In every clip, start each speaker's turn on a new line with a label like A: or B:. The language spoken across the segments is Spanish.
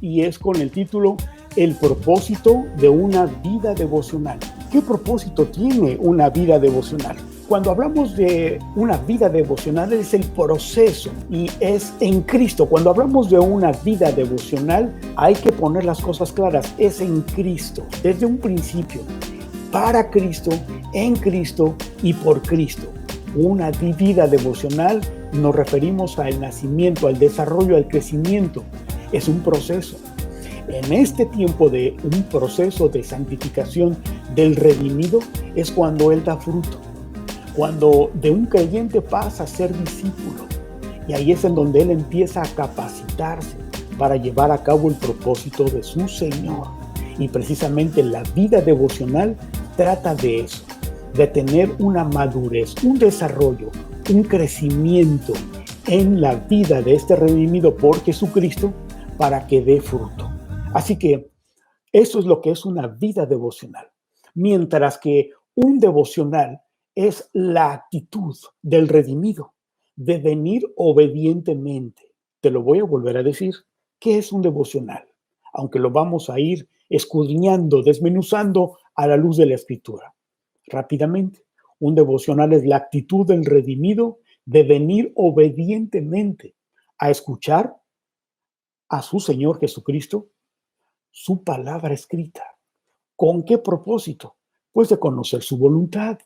A: y es con el título El propósito de una vida devocional. ¿Qué propósito tiene una vida devocional? Cuando hablamos de una vida devocional es el proceso y es en Cristo. Cuando hablamos de una vida devocional hay que poner las cosas claras. Es en Cristo, desde un principio, para Cristo, en Cristo y por Cristo. Una vida devocional nos referimos al nacimiento, al desarrollo, al crecimiento. Es un proceso. En este tiempo de un proceso de santificación del redimido es cuando Él da fruto. Cuando de un creyente pasa a ser discípulo. Y ahí es en donde Él empieza a capacitarse para llevar a cabo el propósito de su Señor. Y precisamente la vida devocional trata de eso, de tener una madurez, un desarrollo, un crecimiento en la vida de este redimido por Jesucristo para que dé fruto. Así que eso es lo que es una vida devocional. Mientras que un devocional es la actitud del redimido de venir obedientemente. Te lo voy a volver a decir. ¿Qué es un devocional? Aunque lo vamos a ir escudriñando, desmenuzando a la luz de la Escritura. Rápidamente, un devocional es la actitud del redimido de venir obedientemente a escuchar a su Señor Jesucristo, su palabra escrita. ¿Con qué propósito? Pues de conocer su voluntad,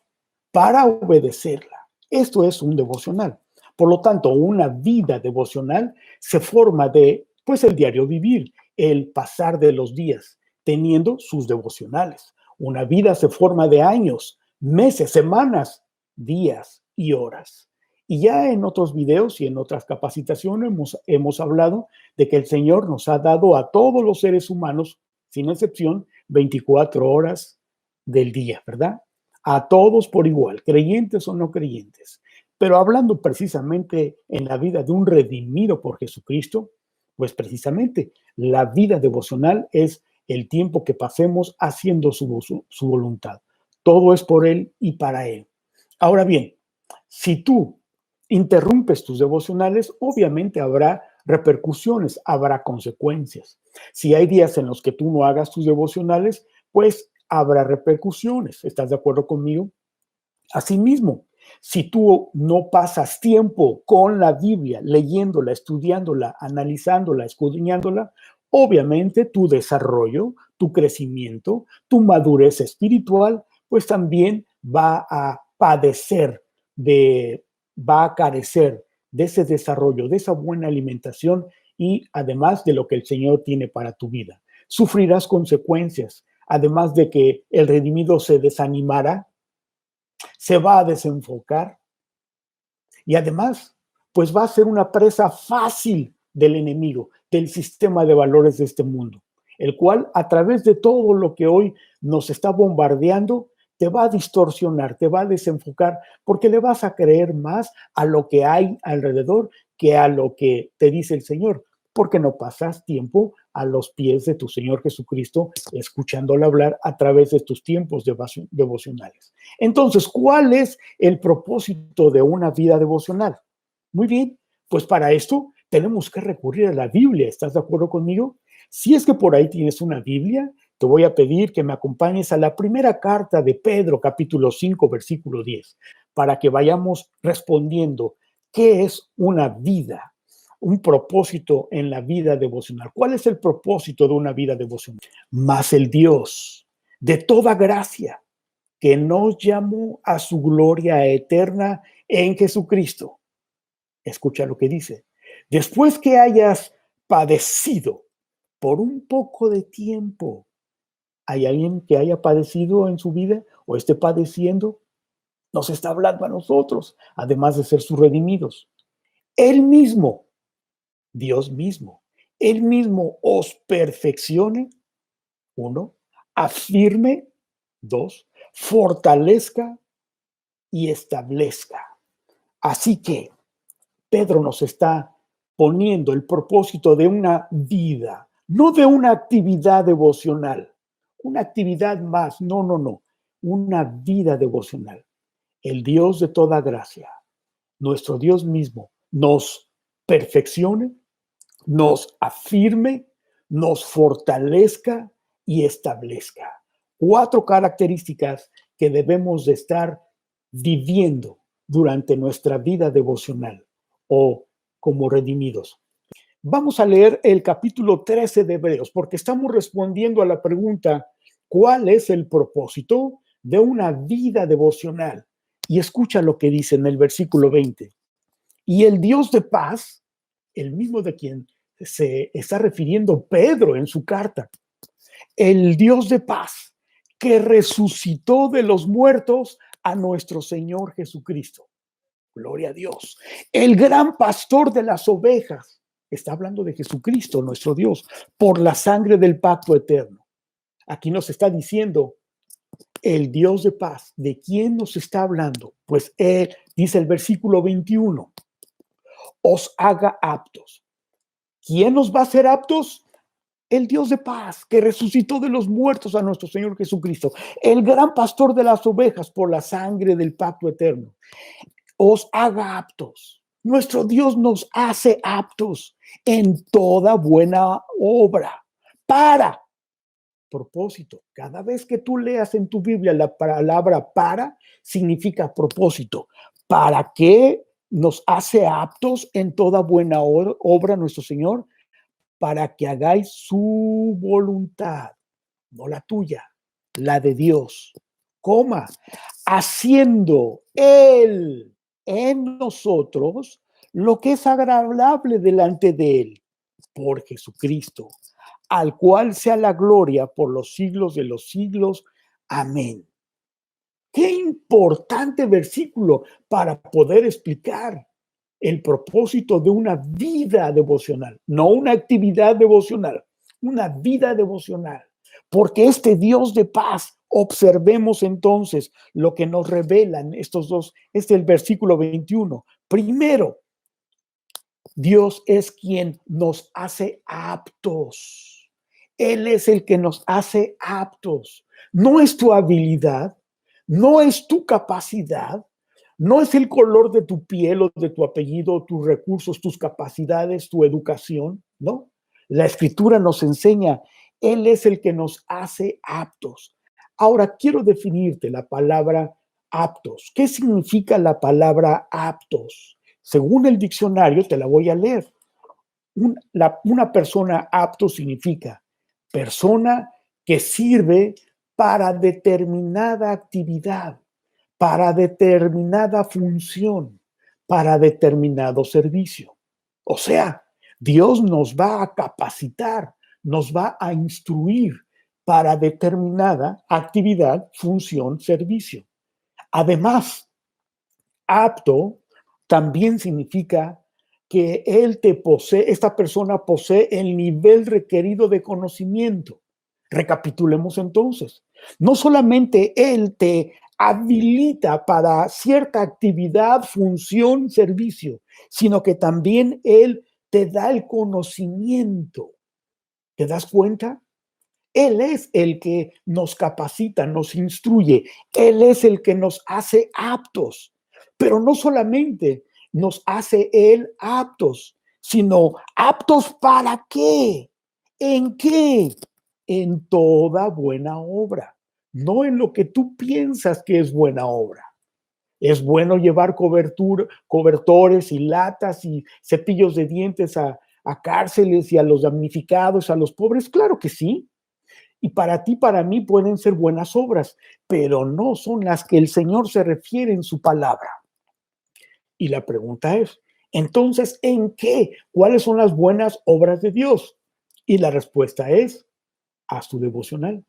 A: para obedecerla. Esto es un devocional. Por lo tanto, una vida devocional se forma de, pues, el diario vivir, el pasar de los días, teniendo sus devocionales. Una vida se forma de años, meses, semanas, días y horas. Y ya en otros videos y en otras capacitaciones hemos hablado de que el Señor nos ha dado a todos los seres humanos, sin excepción, 24 horas del día, ¿verdad? A todos por igual, creyentes o no creyentes. Pero hablando precisamente en la vida de un redimido por Jesucristo, pues precisamente la vida devocional es el tiempo que pasemos haciendo su voluntad. Todo es por Él y para Él. Ahora bien, si tú interrumpes tus devocionales, obviamente habrá repercusiones, habrá consecuencias. Si hay días en los que tú no hagas tus devocionales, pues habrá repercusiones. ¿Estás de acuerdo conmigo? Asimismo, si tú no pasas tiempo con la Biblia, leyéndola, estudiándola, analizándola, escudriñándola, obviamente tu desarrollo, tu crecimiento, tu madurez espiritual, pues también va a padecer va a carecer de ese desarrollo, de esa buena alimentación y además de lo que el Señor tiene para tu vida. Sufrirás consecuencias, además de que el redimido se desanimará, se va a desenfocar y además, pues va a ser una presa fácil del enemigo, del sistema de valores de este mundo, el cual a través de todo lo que hoy nos está bombardeando, te va a distorsionar, te va a desenfocar, porque le vas a creer más a lo que hay alrededor que a lo que te dice el Señor, porque no pasas tiempo a los pies de tu Señor Jesucristo, escuchándolo hablar a través de tus tiempos devocionales. Entonces, ¿cuál es el propósito de una vida devocional? Muy bien, pues para esto tenemos que recurrir a la Biblia. ¿Estás de acuerdo conmigo? Si es que por ahí tienes una Biblia, te voy a pedir que me acompañes a la primera carta de Pedro, capítulo 5, versículo 10, para que vayamos respondiendo qué es una vida, un propósito en la vida devocional. ¿Cuál es el propósito de una vida devocional? Mas el Dios de toda gracia, que nos llamó a su gloria eterna en Jesucristo. Escucha lo que dice. Después que hayas padecido por un poco de tiempo. ¿Hay alguien que haya padecido en su vida o esté padeciendo? Nos está hablando a nosotros, además de ser sus redimidos. Él mismo, Dios mismo, Él mismo os perfeccione, uno, afirme, dos, fortalezca y establezca. Así que Pedro nos está poniendo el propósito de una vida, no de una actividad devocional, una actividad más, no, una vida devocional. El Dios de toda gracia, nuestro Dios mismo, nos perfeccione, nos afirme, nos fortalezca y establezca. 4 características que debemos de estar viviendo durante nuestra vida devocional o como redimidos. Vamos a leer el capítulo 13 de Hebreos, porque estamos respondiendo a la pregunta, ¿cuál es el propósito de una vida devocional? Y escucha lo que dice en el versículo 20. Y el Dios de paz, el mismo de quien se está refiriendo Pedro en su carta, el Dios de paz que resucitó de los muertos a nuestro Señor Jesucristo. Gloria a Dios. El gran pastor de las ovejas. Está hablando de Jesucristo, nuestro Dios, por la sangre del pacto eterno. Aquí nos está diciendo el Dios de paz. ¿De quién nos está hablando? Pues él, dice el versículo 21, os haga aptos. ¿Quién nos va a hacer aptos? El Dios de paz, que resucitó de los muertos a nuestro Señor Jesucristo. El gran pastor de las ovejas por la sangre del pacto eterno. Os haga aptos. Nuestro Dios nos hace aptos en toda buena obra. Para propósito. Cada vez que tú leas en tu Biblia la palabra para, significa propósito. ¿Para qué nos hace aptos en toda buena obra nuestro Señor? Para que hagáis su voluntad, no la tuya, la de Dios. Coma, haciendo Él en nosotros lo que es agradable delante de Él, por Jesucristo, al cual sea la gloria por los siglos de los siglos. Amén. Qué importante versículo para poder explicar el propósito de una vida devocional, no una actividad devocional, una vida devocional. Porque este Dios de paz, observemos entonces lo que nos revelan estos dos, este es el versículo 21. Primero, Dios es quien nos hace aptos. Él es el que nos hace aptos. No es tu habilidad, no es tu capacidad, no es el color de tu piel o de tu apellido, tus recursos, tus capacidades, tu educación, ¿no? La Escritura nos enseña, Él es el que nos hace aptos. Ahora, quiero definirte la palabra aptos. ¿Qué significa la palabra aptos? Según el diccionario, te la voy a leer. Una persona apto significa persona que sirve para determinada actividad, para determinada función, para determinado servicio. O sea, Dios nos va a capacitar, nos va a instruir para determinada actividad, función, servicio. Además, apto también significa que esta persona posee el nivel requerido de conocimiento. Recapitulemos entonces. No solamente él te habilita para cierta actividad, función, servicio, sino que también él te da el conocimiento. ¿Te das cuenta? Él es el que nos capacita, nos instruye. Él es el que nos hace aptos. Pero no solamente nos hace Él aptos, sino aptos ¿para qué? ¿En qué? En toda buena obra. No en lo que tú piensas que es buena obra. Es bueno llevar cobertores y latas y cepillos de dientes a cárceles y a los damnificados, a los pobres. Claro que sí. Y para ti, para mí pueden ser buenas obras, pero no son las que el Señor se refiere en su palabra. Y la pregunta es, entonces, ¿en qué? ¿Cuáles son las buenas obras de Dios? Y la respuesta es, haz tu devocional,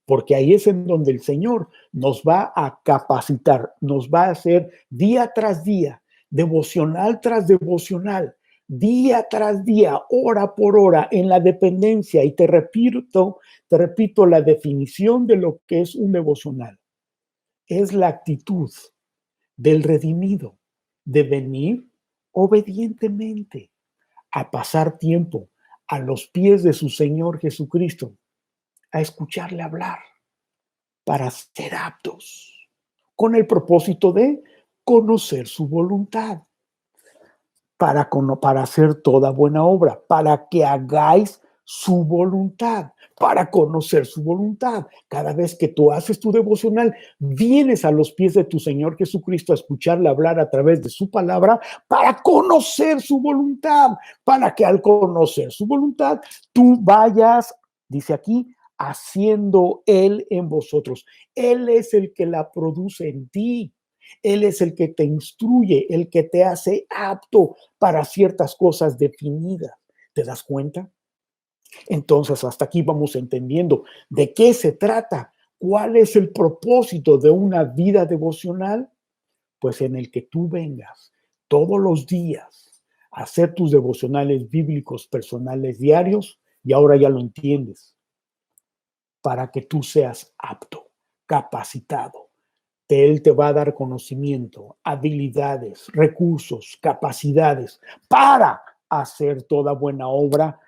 A: porque ahí es en donde el Señor nos va a capacitar, nos va a hacer día tras día, devocional tras devocional, día tras día, hora por hora, en la dependencia. Y te repito la definición de lo que es un devocional. Es la actitud del redimido de venir obedientemente a pasar tiempo a los pies de su Señor Jesucristo, a escucharle hablar para ser aptos, con el propósito de conocer su voluntad, para hacer toda buena obra, para que hagáis su voluntad, para conocer su voluntad. Cada vez que tú haces tu devocional, vienes a los pies de tu Señor Jesucristo a escucharle hablar a través de su palabra para conocer su voluntad, para que al conocer su voluntad, tú vayas, dice aquí, haciendo Él en vosotros. Él es el que la produce en ti. Él es el que te instruye, el que te hace apto para ciertas cosas definidas. ¿Te das cuenta? Entonces, hasta aquí vamos entendiendo de qué se trata, cuál es el propósito de una vida devocional, pues en el que tú vengas todos los días a hacer tus devocionales bíblicos personales diarios, y ahora ya lo entiendes, para que tú seas apto, capacitado. Él te va a dar conocimiento, habilidades, recursos, capacidades para hacer toda buena obra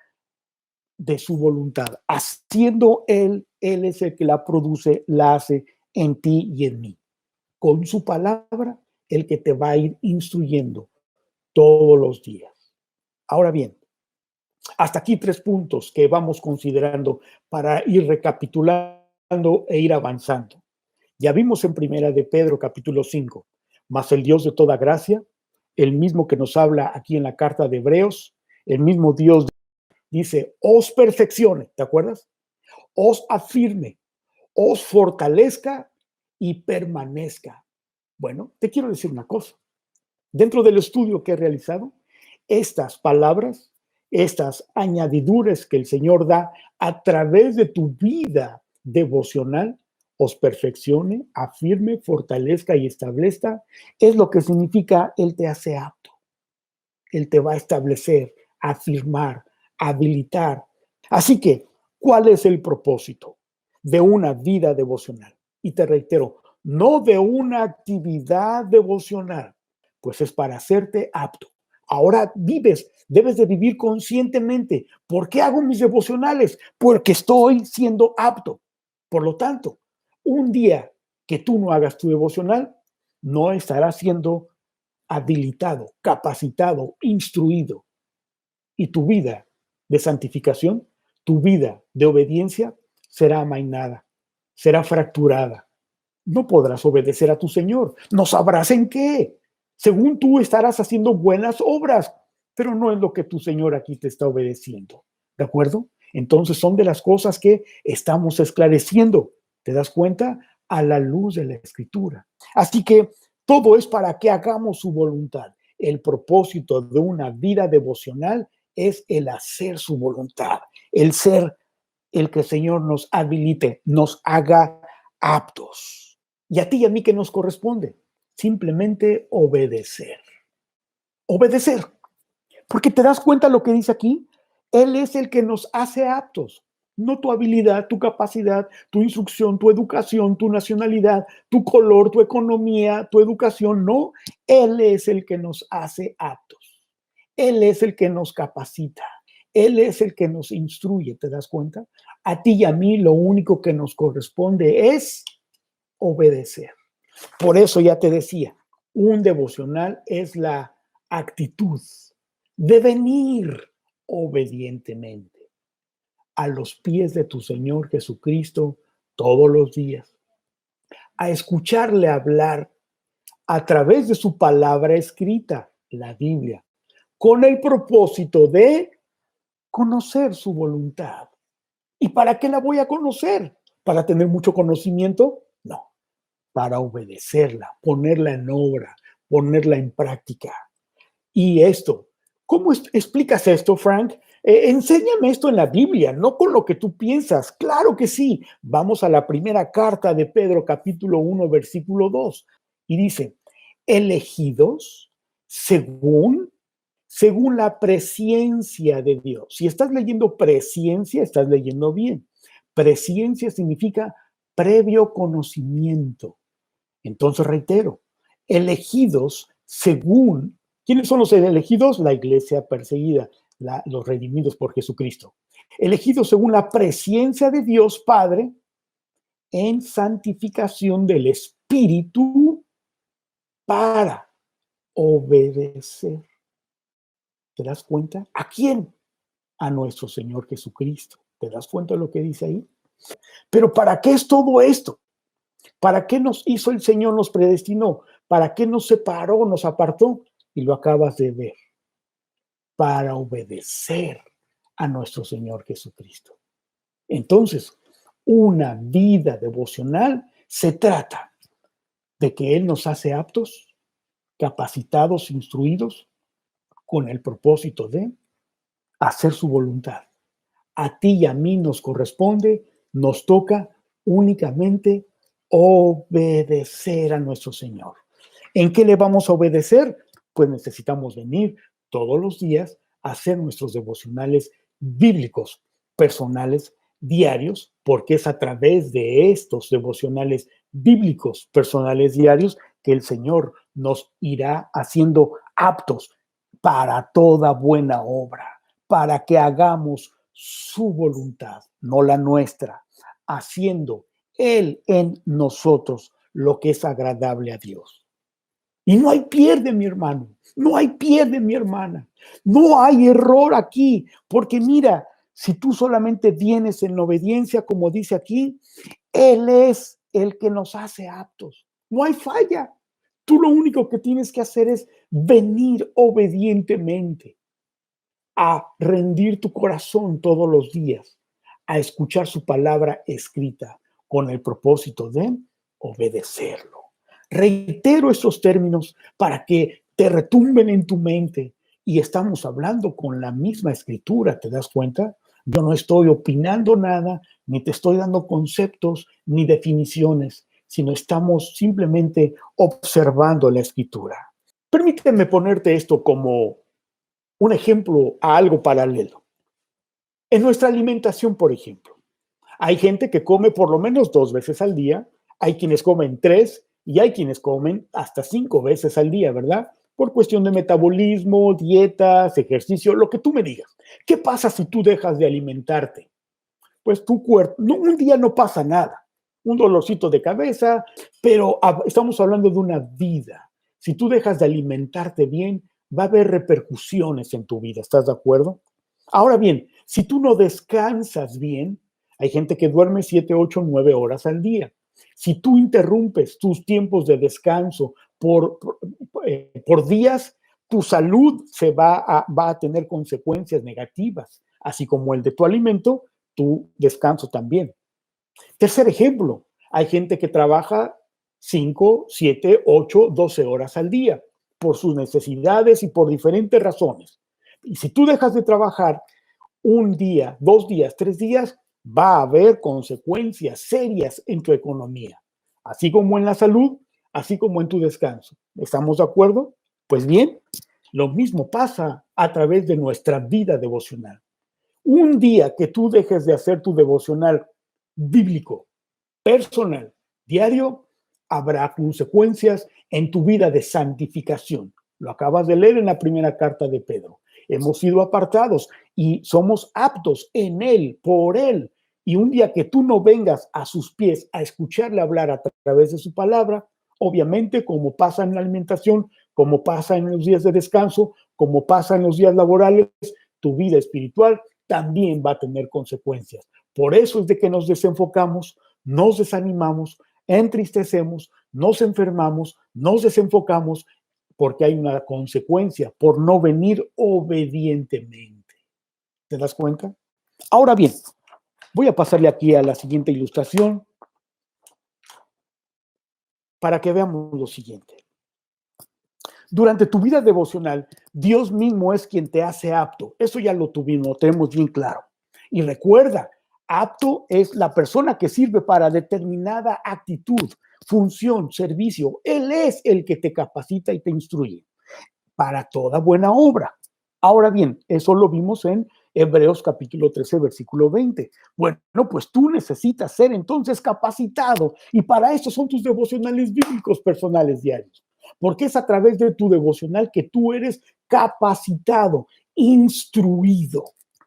A: de su voluntad. Haciendo Él es el que la produce, la hace en ti y en mí. Con su palabra, el que te va a ir instruyendo todos los días. Ahora bien, hasta aquí 3 puntos que vamos considerando para ir recapitulando e ir avanzando. Ya vimos en Primera de Pedro, capítulo 5, mas el Dios de toda gracia, el mismo que nos habla aquí en la carta de Hebreos, el mismo Dios dice, os perfeccione, ¿te acuerdas? Os afirme, os fortalezca y permanezca. Bueno, te quiero decir una cosa. Dentro del estudio que he realizado, estas palabras, estas añadiduras que el Señor da a través de tu vida devocional, os perfeccione, afirme, fortalezca y establezca, es lo que significa Él te hace apto. Él te va a establecer, afirmar, habilitar. Así que, ¿cuál es el propósito de una vida devocional? Y te reitero, no de una actividad devocional, pues es para hacerte apto. Ahora debes de vivir conscientemente. ¿Por qué hago mis devocionales? Porque estoy siendo apto. Por lo tanto, un día que tú no hagas tu devocional, no estarás siendo habilitado, capacitado, instruido. Y tu vida de santificación, tu vida de obediencia será amainada, será fracturada. No podrás obedecer a tu Señor. No sabrás en qué. Según tú estarás haciendo buenas obras, pero no es lo que tu Señor aquí te está obedeciendo. ¿De acuerdo? Entonces son de las cosas que estamos esclareciendo. ¿Te das cuenta? A la luz de la Escritura. Así que todo es para que hagamos su voluntad. El propósito de una vida devocional es el hacer su voluntad, el ser el que el Señor nos habilite, nos haga aptos. Y a ti y a mí, ¿qué nos corresponde? Simplemente obedecer. Obedecer. Porque te das cuenta lo que dice aquí. Él es el que nos hace aptos. No tu habilidad, tu capacidad, tu instrucción, tu educación, tu nacionalidad, tu color, tu economía, tu educación. No, Él es el que nos hace aptos. Él es el que nos capacita. Él es el que nos instruye, ¿te das cuenta? A ti y a mí lo único que nos corresponde es obedecer. Por eso ya te decía, un devocional es la actitud de venir obedientemente a los pies de tu Señor Jesucristo todos los días, a escucharle hablar a través de su palabra escrita, la Biblia, con el propósito de conocer su voluntad. ¿Y para qué la voy a conocer? ¿Para tener mucho conocimiento? No, para obedecerla, ponerla en obra, ponerla en práctica. Y esto, ¿cómo explicas esto, Frank? Enséñame esto en la Biblia, no con lo que tú piensas. Claro que sí. Vamos a la primera carta de Pedro, capítulo 1, versículo 2. Y dice, elegidos según la presciencia de Dios. Si estás leyendo presciencia, estás leyendo bien. Presciencia significa previo conocimiento. Entonces, reitero, elegidos según, ¿quiénes son los elegidos? La iglesia perseguida, los redimidos por Jesucristo. Elegidos según la presciencia de Dios Padre en santificación del Espíritu para obedecer. ¿Te das cuenta? ¿A quién? a nuestro Señor Jesucristo. ¿Te das cuenta de lo que dice ahí? Pero ¿para qué es todo esto? ¿Para qué nos hizo el Señor, nos predestinó? ¿Para qué nos separó, nos apartó? Y lo acabas de ver. Para obedecer a nuestro Señor Jesucristo. Entonces, una vida devocional se trata de que Él nos hace aptos, capacitados, instruidos, con el propósito de hacer su voluntad. A ti y a mí nos corresponde, nos toca únicamente obedecer a nuestro Señor. ¿En qué le vamos a obedecer? Pues necesitamos venir todos los días a hacer nuestros devocionales bíblicos, personales, diarios, porque es a través de estos devocionales bíblicos, personales, diarios, que el Señor nos irá haciendo aptos para toda buena obra, para que hagamos su voluntad, no la nuestra, haciendo Él en nosotros lo que es agradable a Dios. Y no hay pierde, mi hermano, no hay pierde, mi hermana, no hay error aquí, porque mira, si tú solamente vienes en obediencia, como dice aquí, Él es el que nos hace aptos, no hay falla. Tú lo único que tienes que hacer es venir obedientemente a rendir tu corazón todos los días, a escuchar su palabra escrita con el propósito de obedecerlo. Reitero estos términos para que te retumben en tu mente y estamos hablando con la misma escritura, ¿te das cuenta? Yo no estoy opinando nada, ni te estoy dando conceptos ni definiciones, sino estamos simplemente observando la escritura. Permíteme ponerte esto como un ejemplo a algo paralelo. En nuestra alimentación, por ejemplo, hay gente que come por lo menos 2 veces al día, hay quienes comen 3 y hay quienes comen hasta 5 veces al día, ¿verdad? Por cuestión de metabolismo, dietas, ejercicio, lo que tú me digas. ¿Qué pasa si tú dejas de alimentarte? Pues tu cuerpo, no, un día no pasa nada, un dolorcito de cabeza, pero estamos hablando de una vida. Si tú dejas de alimentarte bien, va a haber repercusiones en tu vida, ¿estás de acuerdo? Ahora bien, si tú no descansas bien, hay gente que duerme 7, 8, 9 horas al día. Si tú interrumpes tus tiempos de descanso por días, tu salud va a tener consecuencias negativas, así como el de tu alimento, tu descanso también. Tercer ejemplo, hay gente que trabaja 5, 7, 8, 12 horas al día por sus necesidades y por diferentes razones. Y si tú dejas de trabajar un día, 2 días, 3 días, va a haber consecuencias serias en tu economía, así como en la salud, así como en tu descanso. ¿Estamos de acuerdo? Pues bien, lo mismo pasa a través de nuestra vida devocional. Un día que tú dejes de hacer tu devocional bíblico, personal, diario, habrá consecuencias en tu vida de santificación. Lo acabas de leer en la primera carta de Pedro. Hemos sido apartados y somos aptos en Él, por Él. Y un día que tú no vengas a sus pies a escucharle hablar a través de su palabra, obviamente, como pasa en la alimentación, como pasa en los días de descanso, como pasa en los días laborales, tu vida espiritual también va a tener consecuencias. Por eso es de que nos desenfocamos, nos desanimamos, entristecemos, nos enfermamos, nos desenfocamos, porque hay una consecuencia por no venir obedientemente. ¿Te das cuenta? Ahora bien, voy a pasarle aquí a la siguiente ilustración para que veamos lo siguiente. Durante tu vida devocional, Dios mismo es quien te hace apto. Eso ya lo tenemos bien claro. Y recuerda, apto es la persona que sirve para determinada actitud, función, servicio. Él es el que te capacita y te instruye para toda buena obra. Ahora bien, eso lo vimos en Hebreos capítulo 13, versículo 20. Bueno, pues tú necesitas ser entonces capacitado y para eso son tus devocionales bíblicos personales diarios. Porque es a través de tu devocional que tú eres capacitado, instruido.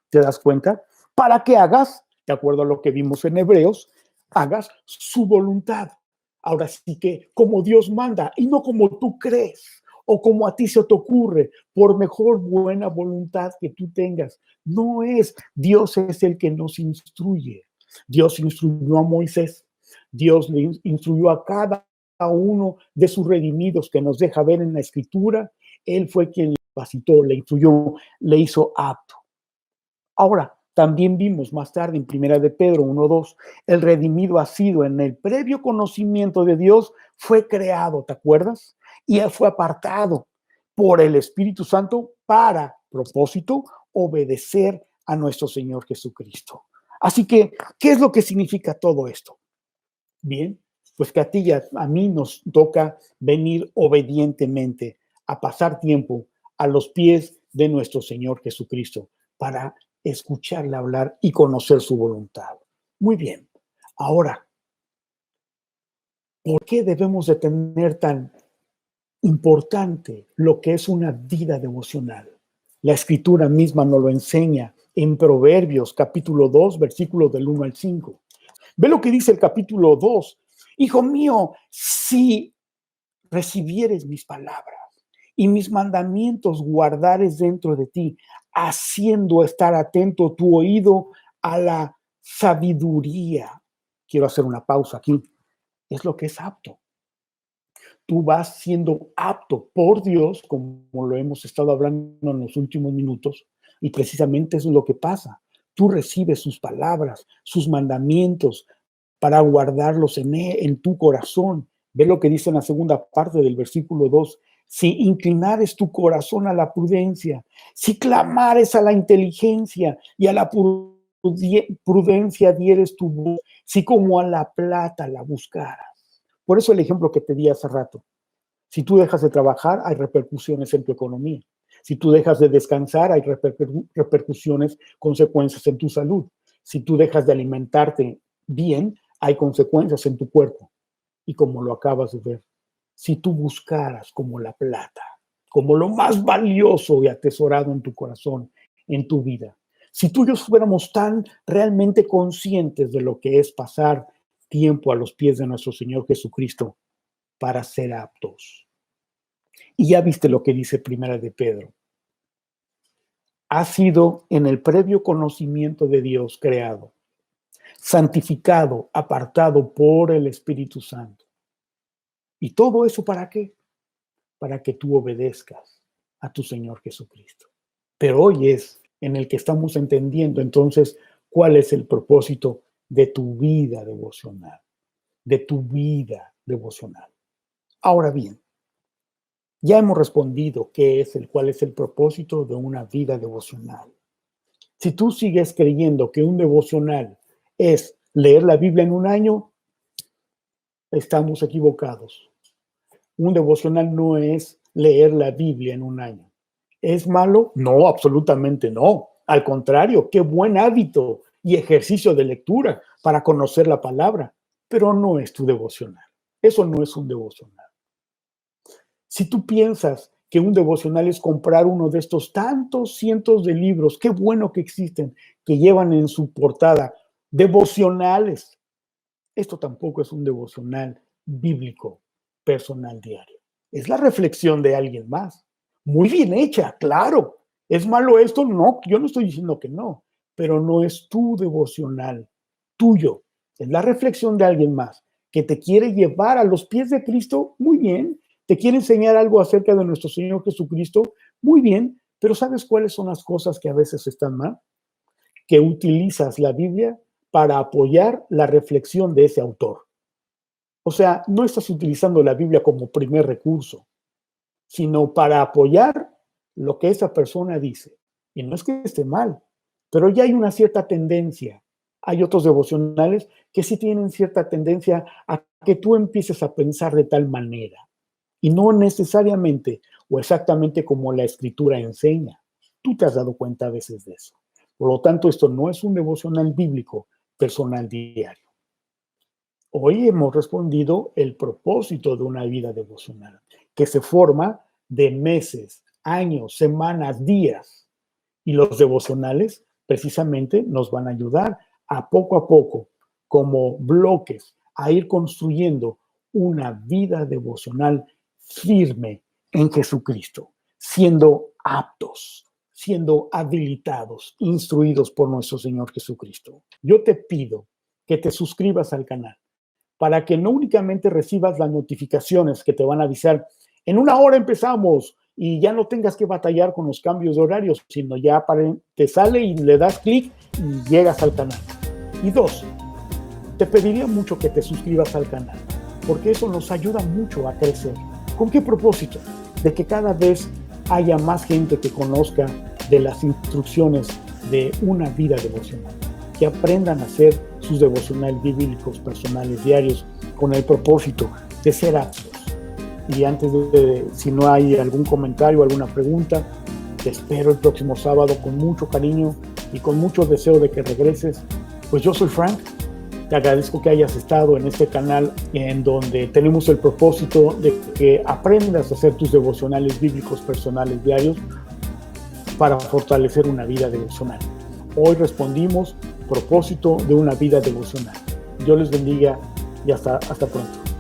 A: ¿Te das cuenta? Para que hagas, de acuerdo a lo que vimos en Hebreos, hagas su voluntad. Ahora sí que como Dios manda y no como tú crees o como a ti se te ocurre, por mejor buena voluntad que tú tengas. No es. Dios es el que nos instruye. Dios instruyó a Moisés. Dios le instruyó a cada uno de sus redimidos que nos deja ver en la Escritura. Él fue quien le capacitó, le instruyó, le hizo apto. Ahora, también vimos más tarde en Primera de Pedro 1:2, el redimido ha sido en el previo conocimiento de Dios, fue creado, ¿te acuerdas? Y él fue apartado por el Espíritu Santo para propósito obedecer a nuestro Señor Jesucristo. Así que, ¿qué es lo que significa todo esto? Bien, pues que a ti y a mí nos toca venir obedientemente a pasar tiempo a los pies de nuestro Señor Jesucristo para escucharle hablar y conocer su voluntad. Muy bien. Ahora, ¿por qué debemos de tener tan importante lo que es una vida devocional? La Escritura misma nos lo enseña en Proverbios capítulo 2, versículos del 1 al 5. Ve lo que dice el capítulo 2. Hijo mío, si recibieres mis palabras y mis mandamientos guardares dentro de ti, haciendo estar atento tu oído a la sabiduría. Quiero hacer una pausa aquí. Es lo que es apto. Tú vas siendo apto por Dios, como lo hemos estado hablando en los últimos minutos, y precisamente eso es lo que pasa. Tú recibes sus palabras, sus mandamientos, para guardarlos en tu corazón. Ve lo que dice en la segunda parte del versículo 2. Si inclinares tu corazón a la prudencia, si clamares a la inteligencia y a la prudencia dieres tu voz, si como a la plata la buscaras. Por eso el ejemplo que te di hace rato. Si tú dejas de trabajar, hay repercusiones en tu economía. Si tú dejas de descansar, hay repercusiones, consecuencias en tu salud. Si tú dejas de alimentarte bien, hay consecuencias en tu cuerpo. Y como lo acabas de ver, si tú buscaras como la plata, como lo más valioso y atesorado en tu corazón, en tu vida, si tú y yo fuéramos tan realmente conscientes de lo que es pasar tiempo a los pies de nuestro Señor Jesucristo para ser aptos. Y ya viste lo que dice Primera de Pedro. Ha sido en el previo conocimiento de Dios creado, santificado, apartado por el Espíritu Santo. ¿Y todo eso para qué? Para que tú obedezcas a tu Señor Jesucristo. Pero hoy es en el que estamos entendiendo entonces cuál es el propósito de tu vida devocional, de tu vida devocional. Ahora bien, ya hemos respondido cuál es el propósito de una vida devocional. Si tú sigues creyendo que un devocional es leer la Biblia en un año, estamos equivocados. Un devocional no es leer la Biblia en un año. ¿Es malo? No, absolutamente no. Al contrario, qué buen hábito y ejercicio de lectura para conocer la palabra, pero no es tu devocional. Eso no es un devocional. Si tú piensas que un devocional es comprar uno de estos tantos cientos de libros, qué bueno que existen, que llevan en su portada devocionales. Esto tampoco es un devocional bíblico, personal, diario. Es la reflexión de alguien más. Muy bien hecha, claro. ¿Es malo esto? No, yo no estoy diciendo que no, pero no es tu devocional, tuyo. Es la reflexión de alguien más que te quiere llevar a los pies de Cristo. Muy bien. Te quiere enseñar algo acerca de nuestro Señor Jesucristo. Muy bien. Pero ¿sabes cuáles son las cosas que a veces están mal? Que utilizas la Biblia para apoyar la reflexión de ese autor. O sea, no estás utilizando la Biblia como primer recurso, sino para apoyar lo que esa persona dice. Y no es que esté mal, pero ya hay una cierta tendencia. Hay otros devocionales que sí tienen cierta tendencia a que tú empieces a pensar de tal manera. Y no necesariamente o exactamente como la Escritura enseña. Tú te has dado cuenta a veces de eso. Por lo tanto, esto no es un devocional bíblico personal diario. Hoy hemos respondido el propósito de una vida devocional, que se forma de meses, años, semanas, días. Y los devocionales precisamente nos van a ayudar a poco, como bloques, a ir construyendo una vida devocional firme, en Jesucristo, siendo aptos, siendo habilitados, instruidos por nuestro Señor Jesucristo. Yo te pido que te suscribas al canal para que no únicamente recibas las notificaciones que te van a avisar, en 1 hora empezamos, y ya no tengas que batallar con los cambios de horarios, sino ya te sale y le das clic y llegas al canal. Y 2, te pediría mucho que te suscribas al canal, porque eso nos ayuda mucho a crecer. ¿Con qué propósito? De que cada vez haya más gente que conozca de las instrucciones de una vida devocional, que aprendan a hacer sus devocionales bíblicos personales diarios con el propósito de ser aptos. Y antes si no hay algún comentario o alguna pregunta, te espero el próximo sábado con mucho cariño y con mucho deseo de que regreses. Pues yo soy Frank, te agradezco que hayas estado en este canal en donde tenemos el propósito de que aprendas a hacer tus devocionales bíblicos personales diarios para fortalecer una vida devocional. Hoy respondimos propósito de una vida devocional. Dios les bendiga y hasta pronto.